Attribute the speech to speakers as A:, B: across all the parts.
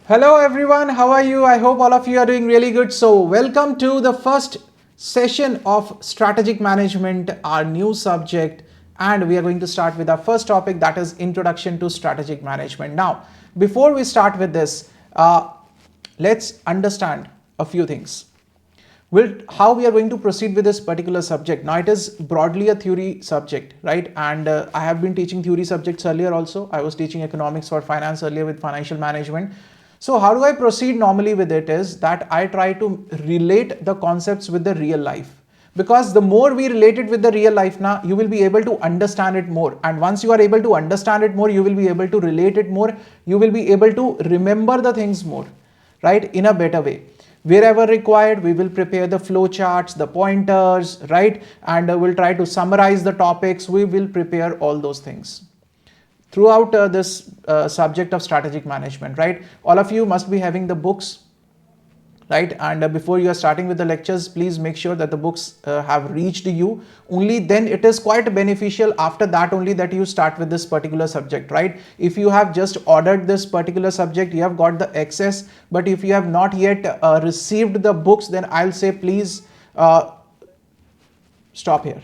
A: Hello everyone, how are you? I hope all of you are doing really good. So welcome to the first session of strategic management, our new subject, and we are going to start with our first topic, that is introduction to strategic management. Now, before we start with this, let's understand a few things. How we are going to proceed with this particular subject. Now it is broadly a theory subject, right? And I have been teaching theory subjects earlier also. I was teaching economics for finance earlier with financial management. So how do I proceed normally with it is that I try to relate the concepts with the real life. Because the more we relate it with the real life now, you will be able to understand it more. And once you are able to understand it more, you will be able to relate it more. You will be able to remember the things more, right? In a better way. Wherever required, we will prepare the flow charts, the pointers, right? And we'll try to summarize the topics. We will prepare all those things throughout this subject of strategic management, right? All of you must be having the books, right? And before you are starting with the lectures, please make sure that the books have reached you. Only then it is quite beneficial after that only that you start with this particular subject, right? If you have just ordered this particular subject, you have got the access, but if you have not yet received the books, then I'll say please stop here,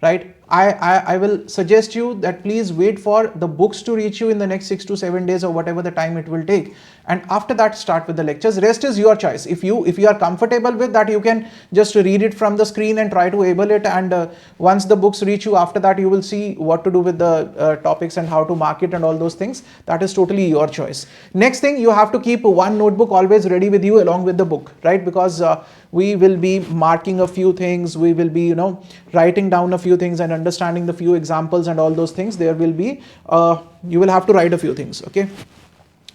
A: right? I will suggest you that please wait for the books to reach you in the next 6 to 7 days or whatever the time it will take, and after that start with the lectures. Rest is your choice. If you are comfortable with that, you can just read it from the screen and try to able it, and once the books reach you, after that you will see what to do with the topics and how to mark it and all those things. That is totally your choice. Next thing, you have to keep one notebook always ready with you along with the book, right? Because we will be marking a few things, we will be writing down a few things and understanding the few examples and all those things. There will be you will have to write a few things, okay?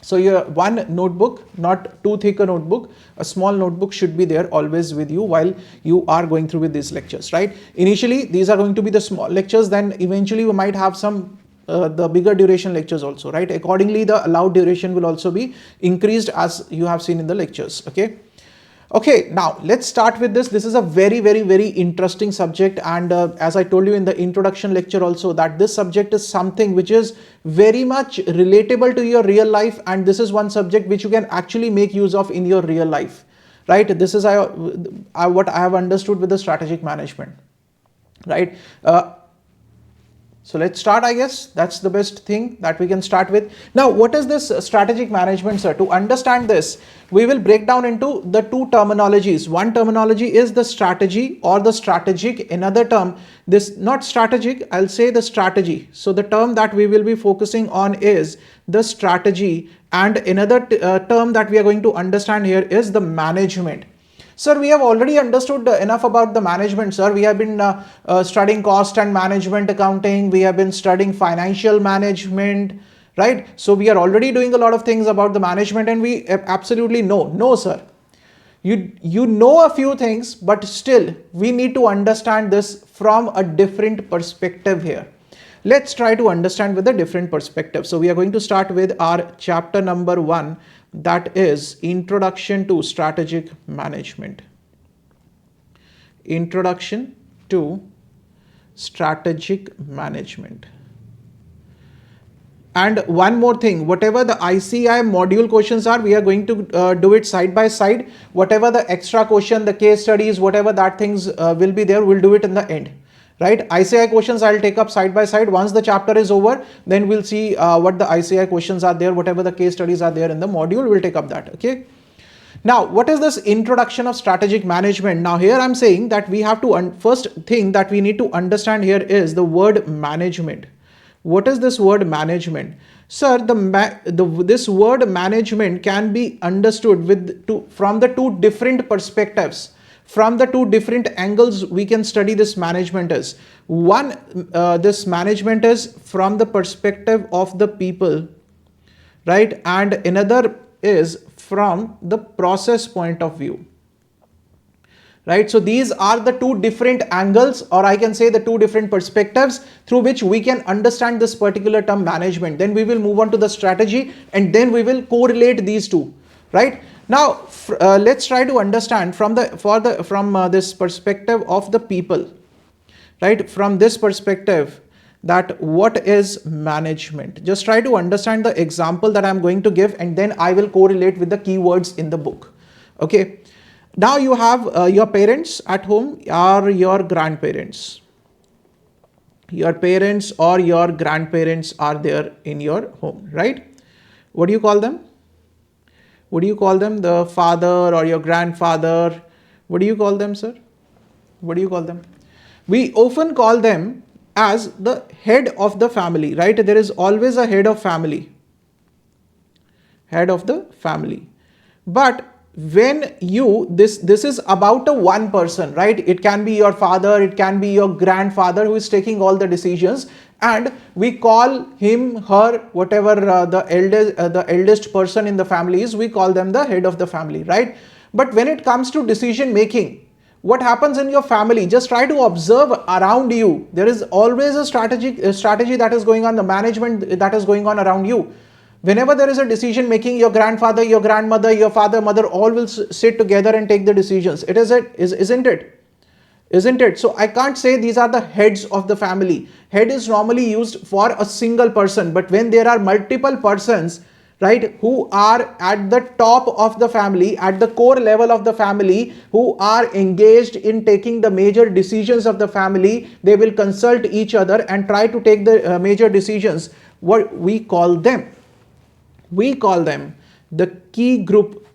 A: So your one notebook, not too thick a notebook, a small notebook should be there always with you while you are going through with these lectures, right? Initially these are going to be the small lectures, then eventually we might have some the bigger duration lectures also, right? Accordingly the allowed duration will also be increased as you have seen in the lectures, okay? Okay, now let's start with this. This is a very, very, very interesting subject, and as I told you in the introduction lecture also, that this subject is something which is very much relatable to your real life, and this is one subject which you can actually make use of in your real life, right? This is what I have understood with the strategic management, right? So let's start. I guess that's the best thing that we can start with. Now, what is this strategic management, sir? To understand this, we will break down into the two terminologies. One terminology is the strategy or the strategic. Another term, this not strategic, I'll say the strategy. So the term that we will be focusing on is the strategy, and another term that we are going to understand here is the management. Sir, we have already understood enough about the management, sir. We have been studying cost and management accounting. We have been studying financial management, right? So we are already doing a lot of things about the management, and we absolutely know. No, sir. You know a few things, but still we need to understand this from a different perspective here. Let's try to understand with a different perspective. So we are going to start with our chapter number 1, that is Introduction to Strategic Management. Introduction to Strategic Management. And one more thing, whatever the ICAI module questions are, we are going to do it side by side. Whatever the extra question, the case studies, whatever that things will be there, we'll do it in the end. Right? ICAI questions I'll take up side by side. Once the chapter is over, then we'll see what the ICAI questions are there, whatever the case studies are there in the module, we'll take up that, okay? Now, what is this introduction of strategic management? Now, here I'm saying that we have to, first thing that we need to understand here is the word management. What is this word management? Sir, this word management can be understood from the two different perspectives. From the two different angles we can study this management is. One, this management is from the perspective of the people, right? And another is from the process point of view, right? So these are the two different angles, or I can say the two different perspectives through which we can understand this particular term management. Then we will move on to the strategy, and then we will correlate these two, right? Now, let's try to understand from this perspective of the people, right? From this perspective, that what is management. Just try to understand the example that I'm going to give, and then I will correlate with the keywords in the book. Okay. Now you have your parents at home or your grandparents. Your parents or your grandparents are there in your home, right? What do you call them? What do you call them? The father or your grandfather? What do you call them, sir? What do you call them? We often call them as the head of the family, right? There is always a head of family. Head of the family. But when this is about a one person, right? It can be your father, it can be your grandfather who is taking all the decisions, and we call him, her, whatever the eldest person in the family is, we call them the head of the family, right? But when it comes to decision making, what happens in your family? Just try to observe around you. There is always a strategy that is going on, the management that is going on around you. Whenever there is a decision making, your grandfather, your grandmother, your father, mother, all will sit together and take the decisions. Isn't it? Isn't it? So I can't say these are the heads of the family. Head is normally used for a single person, but when there are multiple persons, right, who are at the top of the family, at the core level of the family, who are engaged in taking the major decisions of the family, they will consult each other and try to take the major decisions. What we call them? We call them the key group.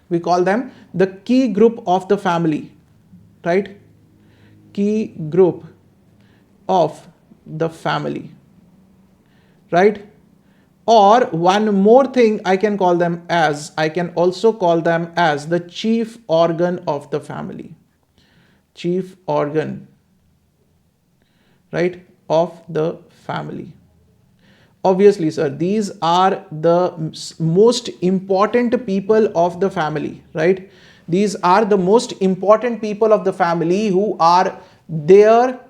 A: We call them the key group of the family, right? Key group of the family, right? Or one more thing I can call them as, I can also call them as the chief organ of the family. Chief organ, right, of the family. Obviously, sir, these are the most important people of the family, right? These are the most important people of the family who are there,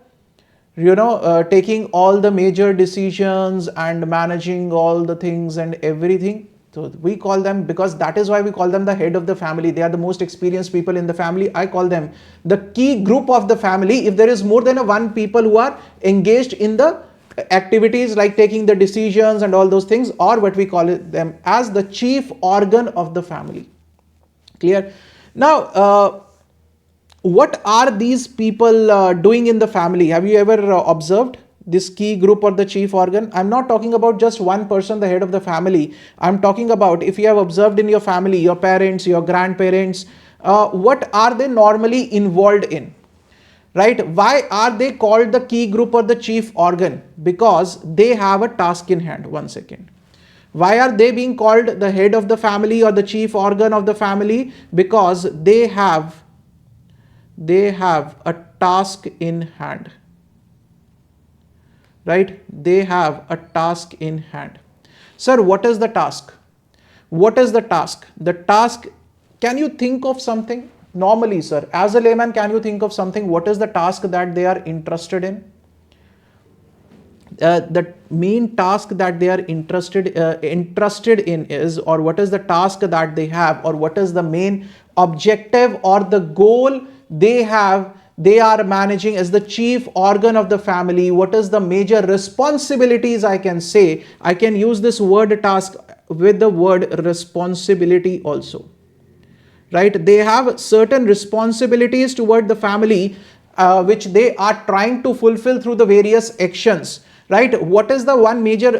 A: taking all the major decisions and managing all the things and everything. So we call them, because that is why we call them the head of the family. They are the most experienced people in the family. I call them the key group of the family. If there is more than one people who are engaged in the activities like taking the decisions and all those things, or what we call them as the chief organ of the family. Clear? Now, what are these people doing in the family? Have you ever observed this key group or the chief organ? I'm not talking about just one person, the head of the family. I'm talking about, if you have observed in your family, your parents, your grandparents, what are they normally involved in? Right? Why are they called the key group or the chief organ? Because they have a task in hand. One second. Why are they being called the head of the family or the chief organ of the family? Because they have a task in hand. Right? They have a task in hand. Sir, what is the task? What is the task? The task, can you think of something? Normally, sir, as a layman, can you think of something? What is the task that they are interested in? The main task that they are interested in is, or what is the task that they have, or what is the main objective or the goal they have, they are managing as the chief organ of the family. What is the major responsibilities? I can say, I can use this word task with the word responsibility also. Right? They have certain responsibilities toward the family, which they are trying to fulfill through the various actions. Right? What is the one major,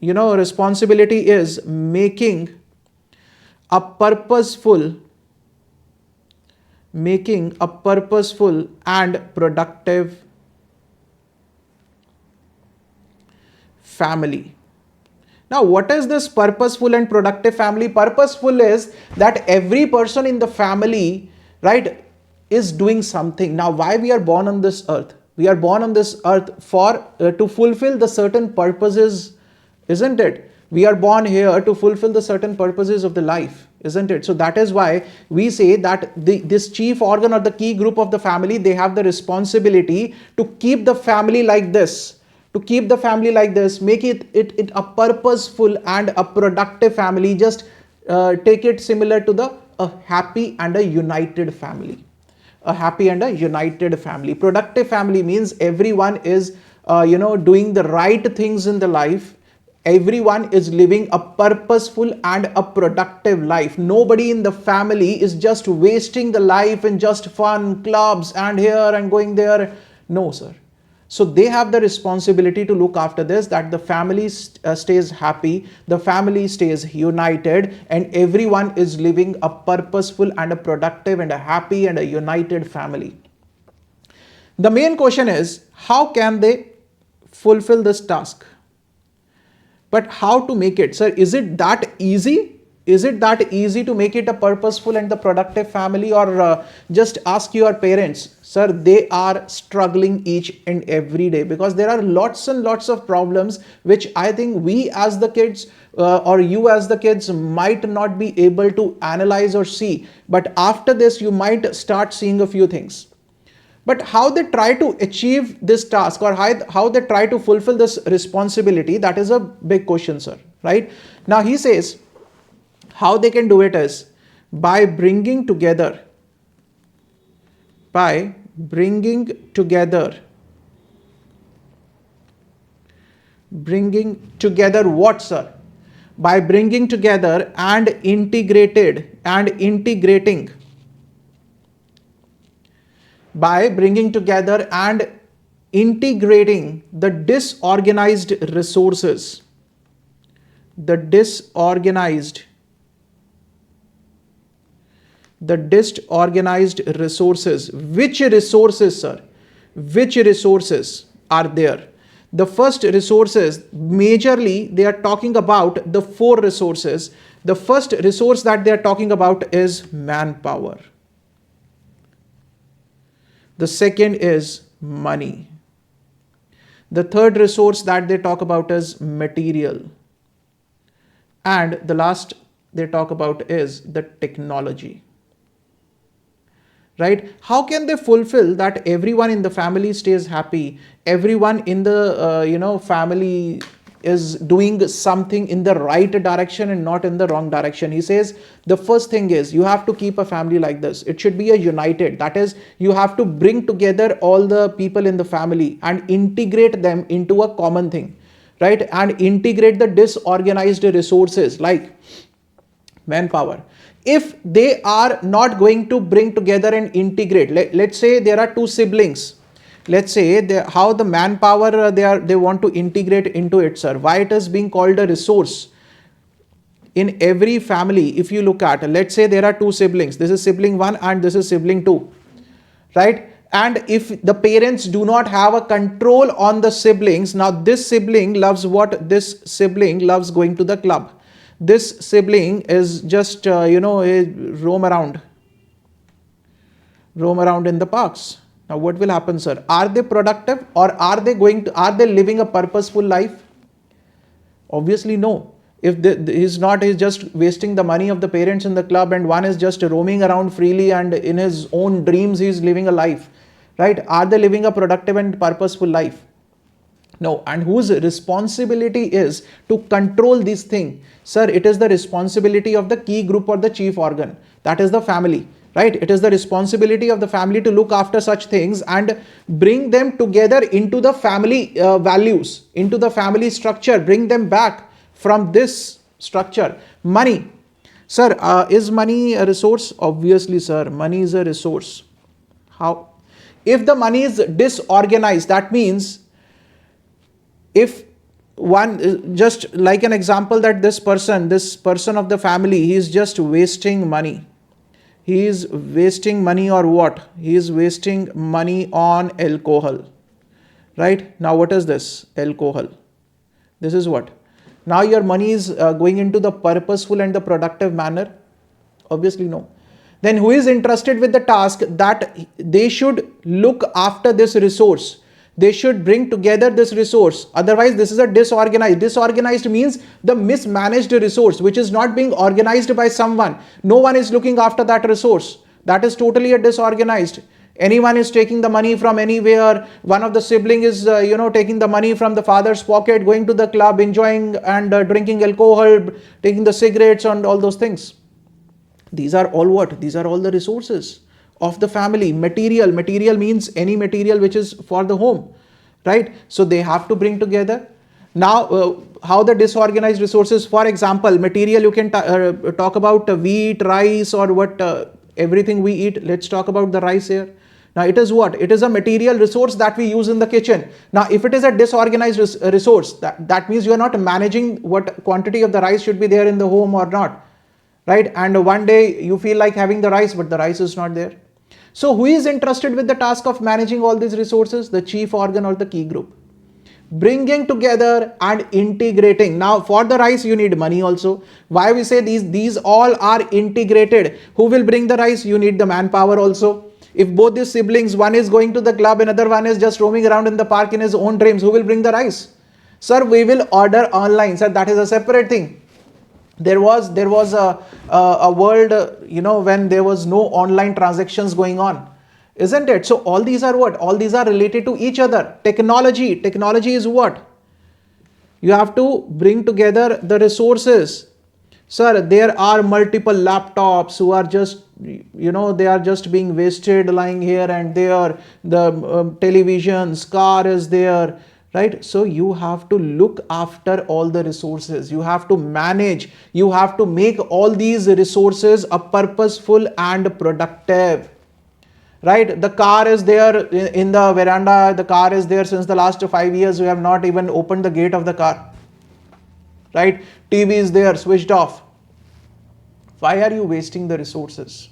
A: responsibility is making a purposeful and productive family. Now, what is this purposeful and productive family? Purposeful is that every person in the family, right, is doing something. Now, why we are born on this earth? We are born on this earth for to fulfill the certain purposes, isn't it? We are born here to fulfill the certain purposes of the life, isn't it? So that is why we say that this chief organ or the key group of the family, they have the responsibility to keep the family like this. To keep the family like this, make it a purposeful and a productive family. Just take it similar to a happy and a united family. A happy and a united family. Productive family means everyone is doing the right things in the life. Everyone is living a purposeful and a productive life. Nobody in the family is just wasting the life in just fun, clubs and here and going there. No, sir. So they have the responsibility to look after this, that the family stays happy, the family stays united, and everyone is living a purposeful and a productive and a happy and a united family. The main question is, how can they fulfill this task? But how to make it? Sir, is it that easy? Is it that easy to make it a purposeful and the productive family? Or just ask your parents. Sir, they are struggling each and every day, because there are lots and lots of problems which I think we as the kids or you as the kids might not be able to analyze or see. But after this, you might start seeing a few things. But how they try to achieve this task, or how they try to fulfill this responsibility, that is a big question, sir. Right? Now he says, how they can do it is by bringing together what, sir? By bringing together and integrating the disorganized resources. The disorganized resources. Which resources, sir? Which resources are there? The first resources, majorly they are talking about the 4 resources. The first resource that they are talking about is manpower. The second is money. The third resource that they talk about is material. And the last they talk about is the technology. Right? How can they fulfill that everyone in the family stays happy, everyone in the family is doing something in the right direction and not in the wrong direction? He says the first thing is, you have to keep a family like this. It should be a united. That is, you have to bring together all the people in the family and integrate them into a common thing. Right? And integrate the disorganized resources like manpower. If they are not going to bring together and integrate, let's say there are 2 siblings. Let's say how the manpower they want to integrate into it, sir. Why it is being called a resource? In every family, if you look at, let's say there are 2 siblings. This is sibling 1 and this is sibling 2. Right? And if the parents do not have a control on the siblings, now this sibling loves what? This sibling loves going to the club. This sibling is just, roam around in the parks. Now what will happen, sir? Are they productive, or are they living a purposeful life? Obviously no. If he's just wasting the money of the parents in the club, and one is just roaming around freely and in his own dreams he's living a life. Right? Are they living a productive and purposeful life? No. And whose responsibility is to control this thing? Sir, it is the responsibility of the key group or the chief organ. That is the family. Right? It is the responsibility of the family to look after such things and bring them together into the family values, into the family structure, bring them back from this structure. Money. Sir, is money a resource? Obviously, sir, money is a resource. How? If the money is disorganized, that means if one, just like an example, that this person of the family, he is just wasting money. He is wasting money or what? He is wasting money on alcohol. Right? Now what is this? Alcohol. This is what? Now your money is going into the purposeful and the productive manner? Obviously no. Then who is interested with the task that they should look after this resource? They should bring together this resource. Otherwise, this is a disorganized. Disorganized means the mismanaged resource, which is not being organized by someone. No one is looking after that resource. That is totally a disorganized. Anyone is taking the money from anywhere. One of the sibling is, taking the money from the father's pocket, going to the club, enjoying and drinking alcohol, taking the cigarettes and all those things. These are all what? These are all the resources of the family. Material means any material which is for the home. right? So they have to bring together. Now, how the disorganized resources, for example, material, you can talk about wheat, rice, or what everything we eat. Let's talk about the rice here. Now, it is what? It is a material resource that we use in the kitchen. Now, if it is a disorganized resource, that means you are not managing what quantity of the rice should be there in the home or not, right? And one day you feel like having the rice, but the rice is not there. So, who is entrusted with the task of managing all these resources? The chief organ or the key group. Bringing together and integrating. Now for the rice you need money also. Why we say these all are integrated. Who will bring the rice? You need the manpower also. If both these siblings, one is going to the club, another one is just roaming around in the park in his own dreams, who will bring the rice? Sir, we will order online. Sir, that is a separate thing. There was a world, when there was no online transactions going on, isn't it? So all these are what? All these are related to each other. Technology is what? You have to bring together the resources. Sir, there are multiple laptops who are just, they are just being wasted lying here and there. The televisions, car is there, right? So you have to look after all the resources. You have to manage. You have to make all these resources a purposeful and productive. Right, the car is there in the veranda, the car is there since the last 5 years, we have not even opened the gate of the car, right? TV is there, switched off. Why are you wasting the resources,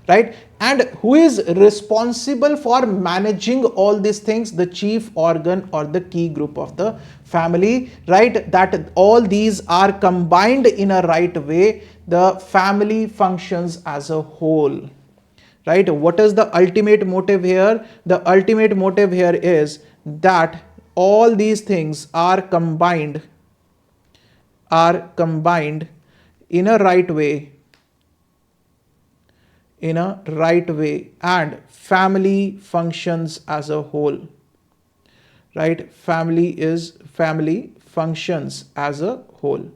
A: right? And who is responsible for managing all these things? The chief organ or the key group of the family, right? That all these are combined in a right way, the family functions as a whole. Right? What is the ultimate motive here? The ultimate motive here is that all these things are combined in a right way, and family functions as a whole. Right? Family functions as a whole.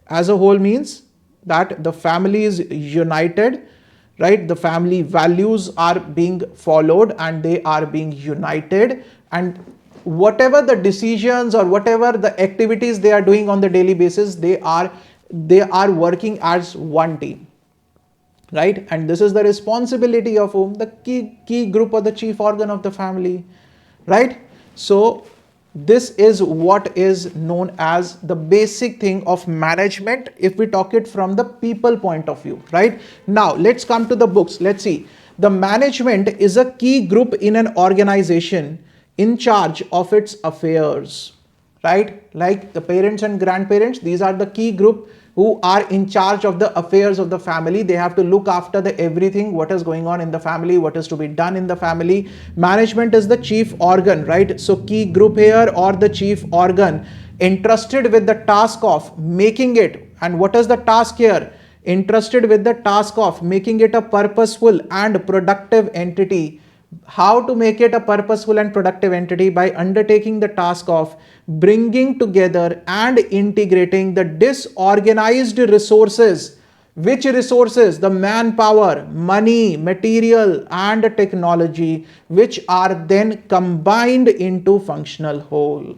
A: As a whole means that the family is united. Right, the family values are being followed and they are being united, and whatever the decisions or whatever the activities they are doing on the daily basis, they are working as one team, right? And this is the responsibility of whom? The key group or the chief organ of the family, right? So this is what is known as the basic thing of management, if we talk it from the people point of view, right? Now let's come to the books. Let's see. The management is a key group in an organization in charge of its affairs, right? Like the parents and grandparents, these are the key group who are in charge of the affairs of the family. They have to look after the everything, what is going on in the family, what is to be done in the family. Management is the chief organ, right? So key group here or the chief organ entrusted with the task of making it. And what is the task here? Entrusted with the task of making it a purposeful and productive entity. How to make it a purposeful and productive entity? By undertaking the task of bringing together and integrating the disorganized resources. Which resources? The manpower, money, material and technology, which are then combined into functional whole.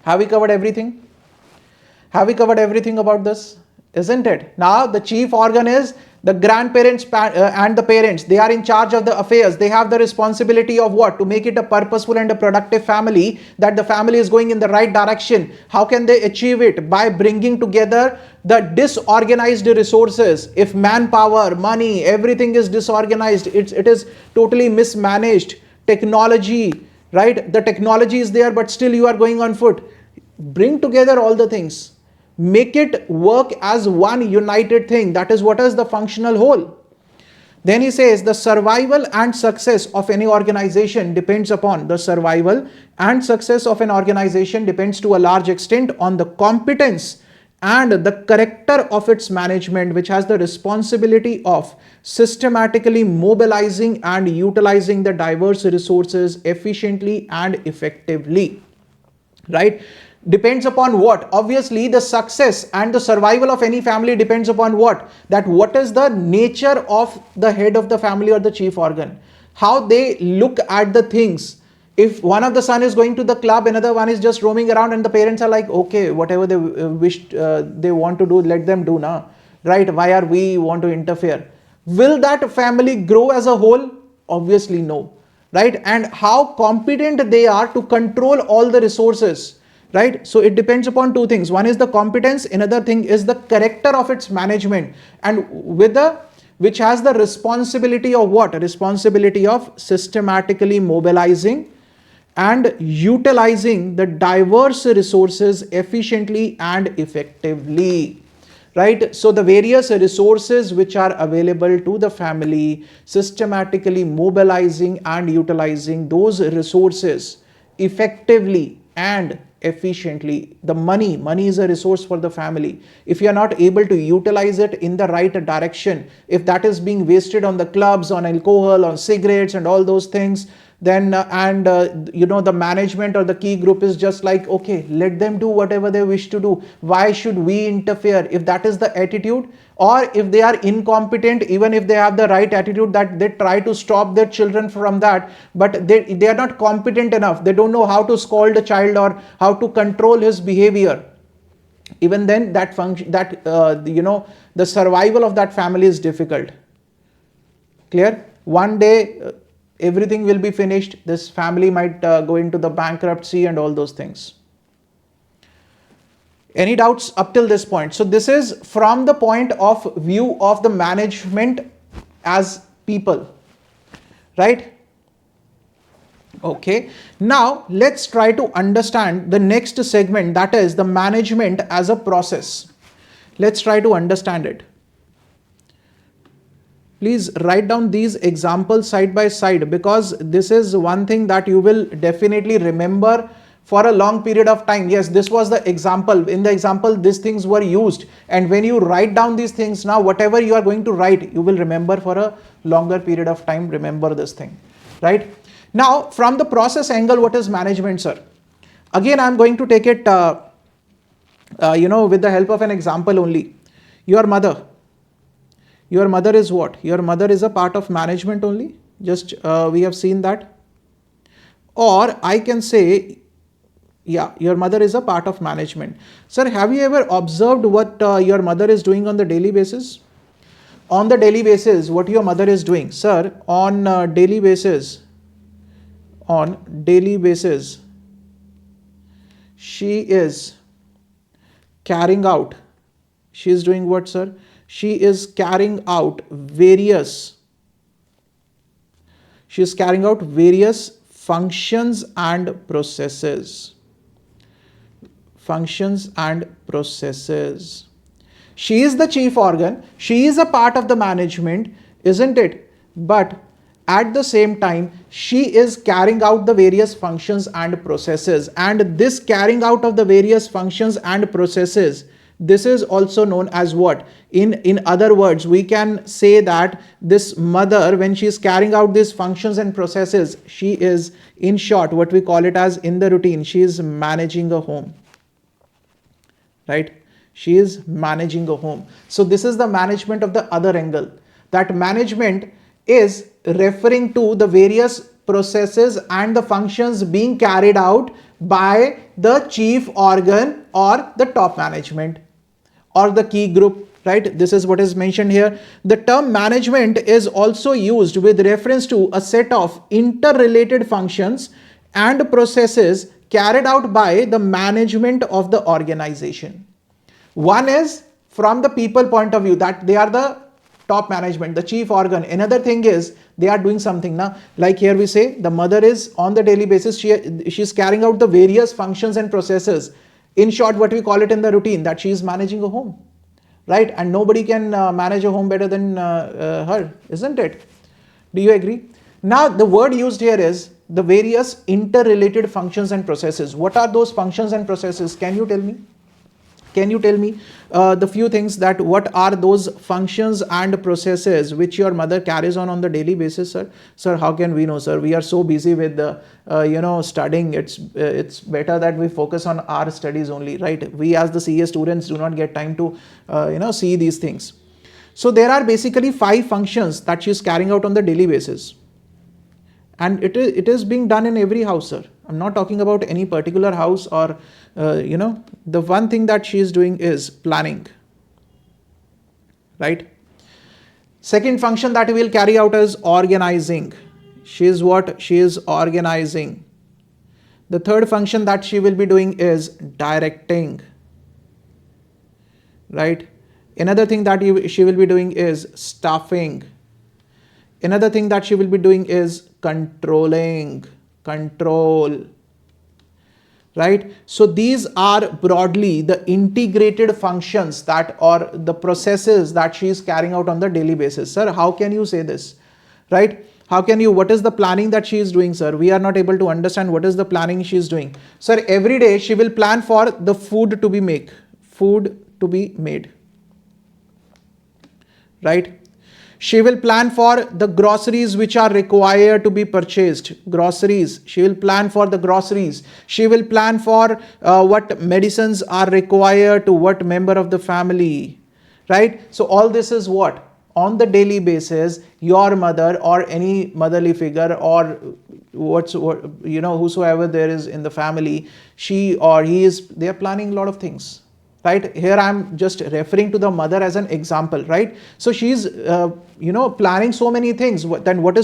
A: Have we covered everything? Have we covered everything about this? Isn't it? Now the chief organ is the grandparents and the parents. They are in charge of the affairs. They have the responsibility of what? To make it a purposeful and a productive family, that the family is going in the right direction. How can they achieve it? By bringing together the disorganized resources. If manpower, money, everything is disorganized, it is totally mismanaged. Technology, right? The technology is there, but still you are going on foot. Bring together all the things. Make it work as one united thing. That is what is the functional whole. Then he says the survival and success of any organization depends upon the survival and success of an organization depends to a large extent on the competence and the character of its management, which has the responsibility of systematically mobilizing and utilizing the diverse resources efficiently and effectively. Right? Depends upon what? Obviously, the success and the survival of any family depends upon what? That what is the nature of the head of the family or the chief organ. How they look at the things. If one of the son is going to the club, another one is just roaming around, and the parents are like, okay, whatever they they want to do, let them do now, right? Why are we want to interfere? Will that family grow as a whole? Obviously no, right? And how competent they are to control all the resources, right? So it depends upon two things. One is the competence, another thing is the character of its management, and which has the responsibility of what? A responsibility of systematically mobilizing and utilizing the diverse resources efficiently and effectively, right? So the various resources which are available to the family, systematically mobilizing and utilizing those resources effectively and efficiently. The money is a resource for the family. If you are not able to utilize it in the right direction, if that is being wasted on the clubs, on alcohol, on cigarettes and all those things, then the management or the key group is just like, okay, let them do whatever they wish to do, why should we interfere? If that is the attitude, or if they are incompetent, even if they have the right attitude, that they try to stop their children from that, but they are not competent enough, they don't know how to scold a child or how to control his behavior, even then that function, that the survival of that family is difficult. Clear? One day everything will be finished, this family might go into the bankruptcy and all those things. Any doubts up till this point? So this is from the point of view of the management as people, right? Okay, now let's try to understand the next segment, that is the management as a process. Let's try to understand it. Please write down these examples side by side, because this is one thing that you will definitely remember for a long period of time. Yes, this was the example. In the example, these things were used. And when you write down these things now, whatever you are going to write, you will remember for a longer period of time. Remember this thing, right? Now, from the process angle, what is management, sir? Again, I'm going to take it, with the help of an example only. Your mother. Your mother is what? Your mother is a part of management only. Just we have seen that. Or I can say, yeah, your mother is a part of management. Sir, have you ever observed what your mother is doing on the daily basis? On the daily basis, what your mother is doing? Sir, on daily basis, she is carrying out. She is doing what, sir? She is carrying out various functions and processes. She is the chief organ. She is a part of the management, isn't it? But at the same time, she is carrying out the various functions and processes. And this carrying out of the various functions and processes, this is also known as what? In other words, we can say that this mother, when she is carrying out these functions and processes, she is, in short, what we call it as in the routine, she is managing a home, right? She is managing a home. So this is the management of the other angle. That management is referring to the various processes and the functions being carried out by the chief organ or the top management or the key group, right? This is what is mentioned here. The term management is also used with reference to a set of interrelated functions and processes carried out by the management of the organization. One is from the people point of view, that they are the top management, the chief organ. Another thing is they are doing something now. Like here we say the mother is on the daily basis, she is carrying out the various functions and processes. In short, what we call it in the routine, that she is managing a home, right? And nobody can manage a home better than her, isn't it? Do you agree? Now, the word used here is the various interrelated functions and processes. What are those functions and processes? Can you tell me? Can you tell me the few things, that what are those functions and processes which your mother carries on the daily basis, sir? Sir, how can we know, sir? We are so busy with studying. It's better that we focus on our studies only, right? We as the CA students do not get time to see these things. So there are basically 5 functions that she is carrying out on the daily basis. And it is being done in every house, sir. I'm not talking about any particular house or, the one thing that she is doing is planning, right? Second function that we will carry out is organizing. She is what? She is organizing. The third function that she will be doing is directing, right? Another thing that she will be doing is staffing. Another thing that she will be doing is controlling, control, right? So these are broadly the integrated functions that, or the processes that she is carrying out on the daily basis. Sir, how can you say this, right? How can you, what is the planning that she is doing, sir? We are not able to understand what is the planning she is doing. Sir, every day she will plan for the food to be made, right? She will plan for the groceries which are required to be purchased. Groceries. She will plan for the groceries. She will plan for what medicines are required to what member of the family, right? So all this is what? On the daily basis, your mother or any motherly figure or whosoever there is in the family, she or he is, they are planning a lot of things. Right, here I am just referring to the mother as an example, right? So she's planning so many things. Then what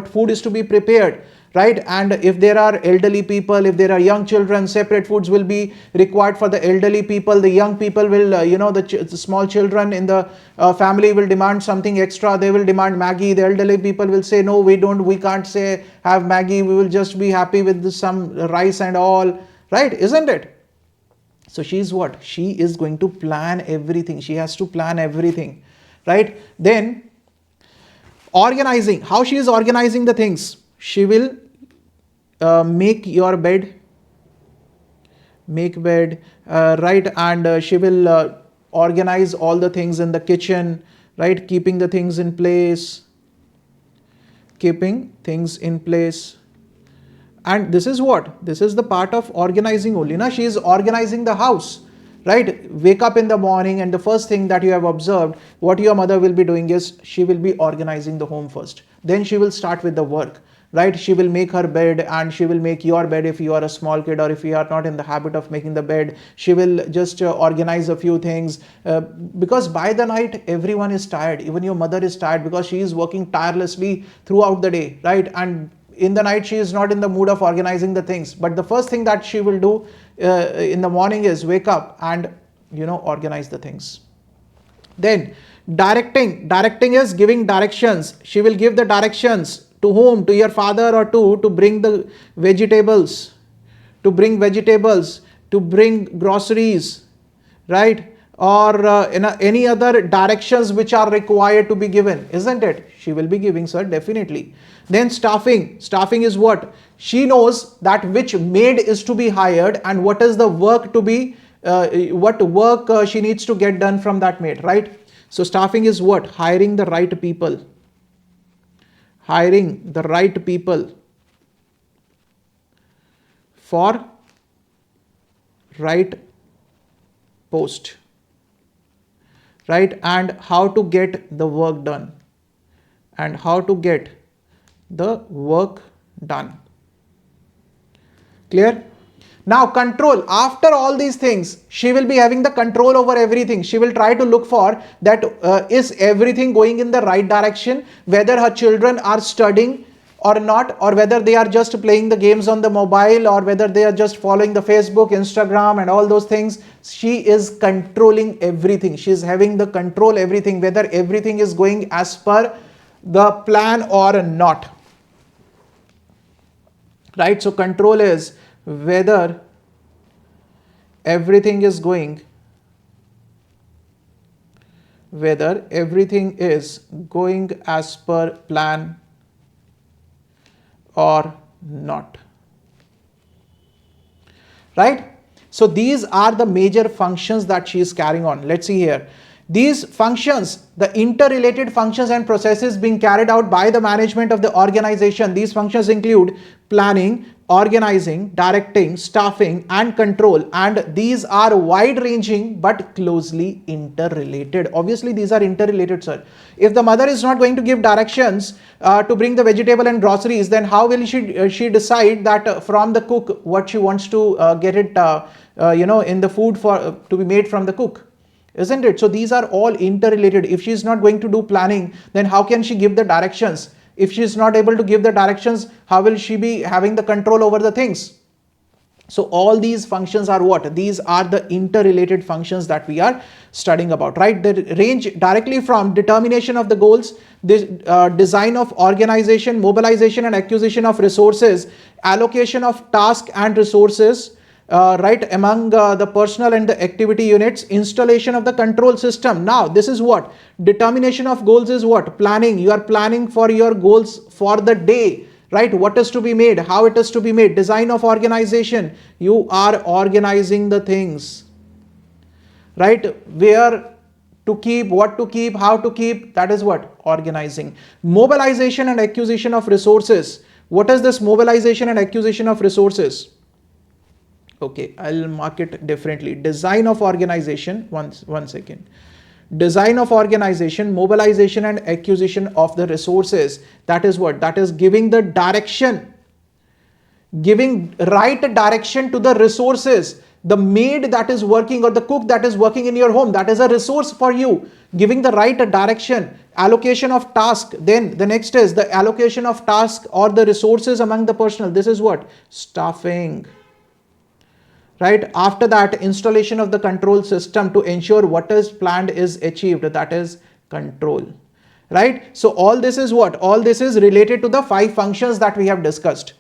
A: food is to be prepared, right? And if there are elderly people, if there are young children, separate foods will be required for the elderly people. The young people will, the small children in the family will demand something extra. They will demand Maggie. The elderly people will say, no, we can't say have Maggie. We will just be happy with some rice and all, right? Isn't it? So she is what? She is going to plan everything. She has to plan everything, right? Then organizing. How she is organizing the things? She will make your bed, right? And she will organize all the things in the kitchen, right? Keeping the things in place. And this is what? This is the part of organizing only. She is organizing the house, right? Wake up in the morning and the first thing that you have observed, what your mother will be doing is she will be organizing the home first. Then she will start with the work, right? She will make her bed and she will make your bed if you are a small kid or if you are not in the habit of making the bed. She will just organize a few things because by the night everyone is tired. Even your mother is tired because she is working tirelessly throughout the day, right? And in the night she is not in the mood of organizing the things, but the first thing that she will do in the morning is wake up and organize the things. Then directing is giving directions. She will give the directions to whom? To your father or to bring the vegetables, to bring groceries, right? Or any other directions which are required to be given, isn't it? She will be giving, sir, definitely. Then staffing is what? She knows that which maid is to be hired and what is the work to be, what work she needs to get done from that maid, right? So staffing is what? Hiring the right people. For right post, right? And how to get the work done. Clear? Now control. After all these things, she will be having the control over everything. She will try to look for that is everything going in the right direction, whether her children are studying or not, or whether they are just playing the games on the mobile, or whether they are just following the Facebook, Instagram and all those things. She is controlling everything. She is having the control everything, whether everything is going as per the plan or not. Right? So control is whether everything is going as per plan or not. Right? So these are the major functions that she is carrying on. Let's see here. These functions, the interrelated functions and processes being carried out by the management of the organization, these functions include planning, organizing, directing, staffing, and control. And these are wide ranging but closely interrelated. Obviously, these are interrelated, sir. If the mother is not going to give directions to bring the vegetable and groceries, then how will she decide that from the cook what she wants to get it, in the food for to be made from the cook? Isn't it? So these are all interrelated. If she is not going to do planning, then how can she give the directions? If she is not able to give the directions, how will she be having the control over the things? So all these functions are what? These are the interrelated functions that we are studying about, right? They range directly from determination of the goals, the design of organization, mobilization and acquisition of resources, allocation of task and resources, right, among the personnel and the activity units, installation of the control system. Now this is what? Determination of goals is what? Planning. You are planning for your goals for the day, right? What is to be made, how it is to be made. Design of organization. You are organizing the things, right? Where to keep, what to keep, how to keep, that is what? Organizing. Mobilization and acquisition of resources. What is this mobilization and acquisition of resources? Okay, I'll mark it differently. Design of organization, one second. Design of organization, mobilization and acquisition of the resources. That is what? That is giving the direction, giving right direction to the resources. The maid that is working or the cook that is working in your home, that is a resource for you. Giving the right direction. Allocation of task. Then the next is the allocation of task or the resources among the personnel. This is what? Staffing. Right? After that, installation of the control system to ensure what is planned is achieved. That is control. Right? So all this is what? All this is related to the 5 functions that we have discussed.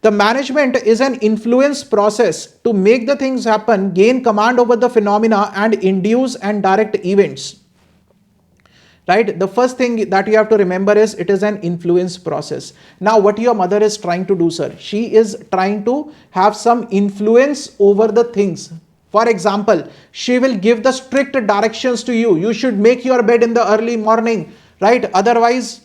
A: The management is an influence process to make the things happen, gain command over the phenomena and induce and direct events. Right? The first thing that you have to remember is it is an influence process. Now what your mother is trying to do, sir? She is trying to have some influence over the things. For example, she will give the strict directions to you. You should make your bed in the early morning, right? Otherwise,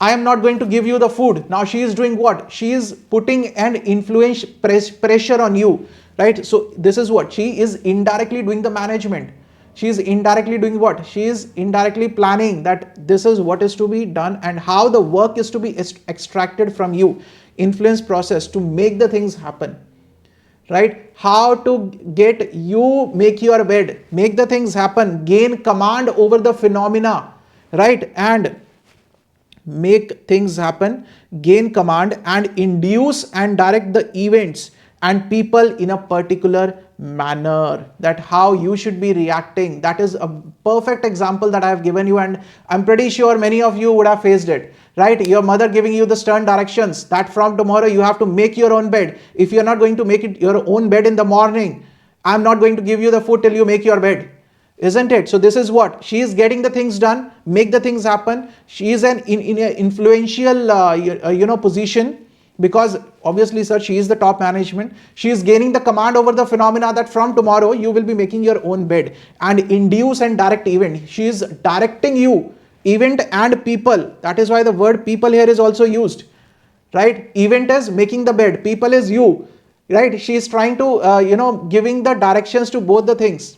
A: I am not going to give you the food. Now she is doing what? She is putting an influence pressure on you, right? So this is what? She is indirectly doing the management. She is indirectly doing what? She is indirectly planning that this is what is to be done and how the work is to be extracted from you. Influence process to make the things happen, right? How to get you make your bed, make the things happen, gain command over the phenomena, right? And make things happen, gain command and induce and direct the events and people in a particular manner, that how you should be reacting. That is a perfect example that I have given you, and I'm pretty sure many of you would have faced it, right? Your mother giving you the stern directions that from tomorrow you have to make your own bed. If you're not going to make it your own bed in the morning, I'm not going to give you the food till you make your bed. Isn't it? So this is what? She is getting the things done, make the things happen. She is in an influential position, because obviously, sir, she is the top management. She is gaining the command over the phenomena that from tomorrow you will be making your own bed and induce and direct event. She is directing you, event and people. That is why the word people here is also used, right? Event is making the bed, people is you, right? She is trying to, giving the directions to both the things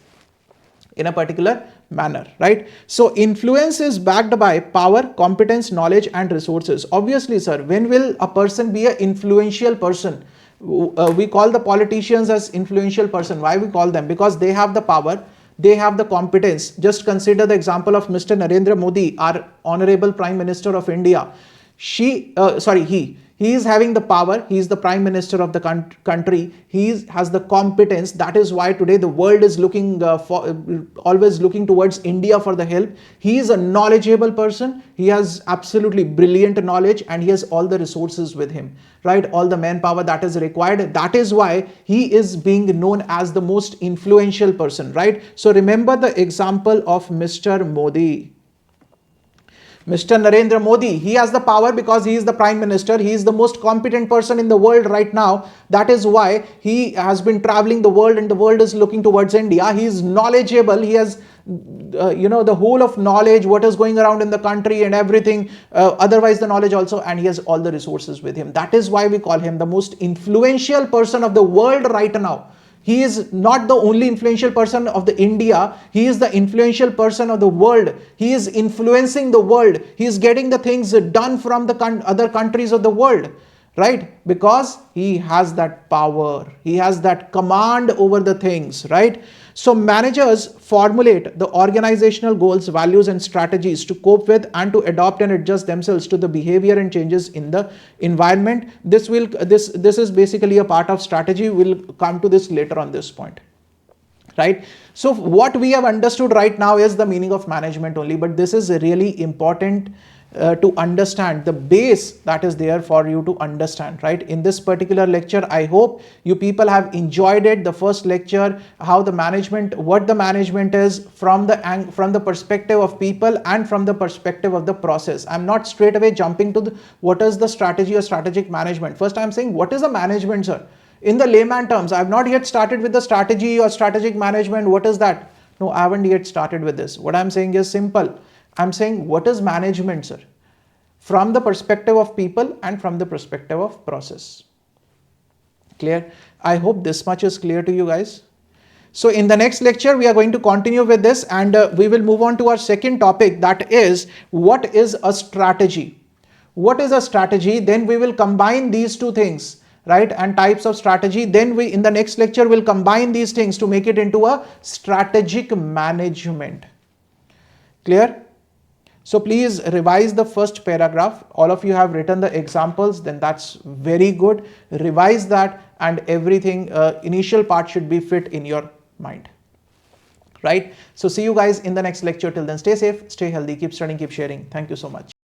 A: in a particular manner, right? So influence is backed by power, competence, knowledge and resources. Obviously, sir, when will a person be an influential person? We call the politicians as influential person. Why we call them? Because they have the power, they have the competence. Just consider the example of Mr. Narendra Modi, our Honorable Prime Minister of India. He is having the power. He is the Prime Minister of the country. He has the competence. That is why today the world is looking always looking towards India for the help. He is a knowledgeable person. He has absolutely brilliant knowledge and he has all the resources with him, right? All the manpower that is required. That is why he is being known as the most influential person, right? So remember the example of Mr. Modi. Mr. Narendra Modi, he has the power because he is the Prime Minister. He is the most competent person in the world right now. That is why he has been traveling the world and the world is looking towards India. He is knowledgeable. He has, the whole of knowledge, what is going around in the country and everything. Otherwise, the knowledge also, and he has all the resources with him. That is why we call him the most influential person of the world right now. He is not the only influential person of the India. He is the influential person of the world. He is influencing the world. He is getting the things done from the other countries of the world, right? Because he has that power. He has that command over the things, right? So managers formulate the organizational goals, values and strategies to cope with and to adopt and adjust themselves to the behavior and changes in the environment. This is basically a part of strategy. We'll come to this later on this point, right? So what we have understood right now is the meaning of management only, but this is really important to understand the base that is there for you to understand, right? In this particular lecture, I hope you people have enjoyed it. The first lecture, how the management, what the management is from the perspective of people and from the perspective of the process. I'm not straight away jumping to what is the strategy or strategic management. First, I'm saying what is a management, sir? In the layman terms, I've not yet started with the strategy or strategic management. What is that? No, I haven't yet started with this. What I'm saying is simple. I'm saying what is management, sir? From the perspective of people and from the perspective of process. Clear? I hope this much is clear to you guys. So in the next lecture, we are going to continue with this and we will move on to our second topic, that is what is a strategy? What is a strategy? Then we will combine these two things, right? And types of strategy. Then we in the next lecture will combine these things to make it into a strategic management. Clear? So please revise the first paragraph. All of you have written the examples, then that's very good. Revise that and everything, initial part should be fit in your mind, right? So see you guys in the next lecture. Till then, stay safe, stay healthy, keep studying, keep sharing. Thank you so much.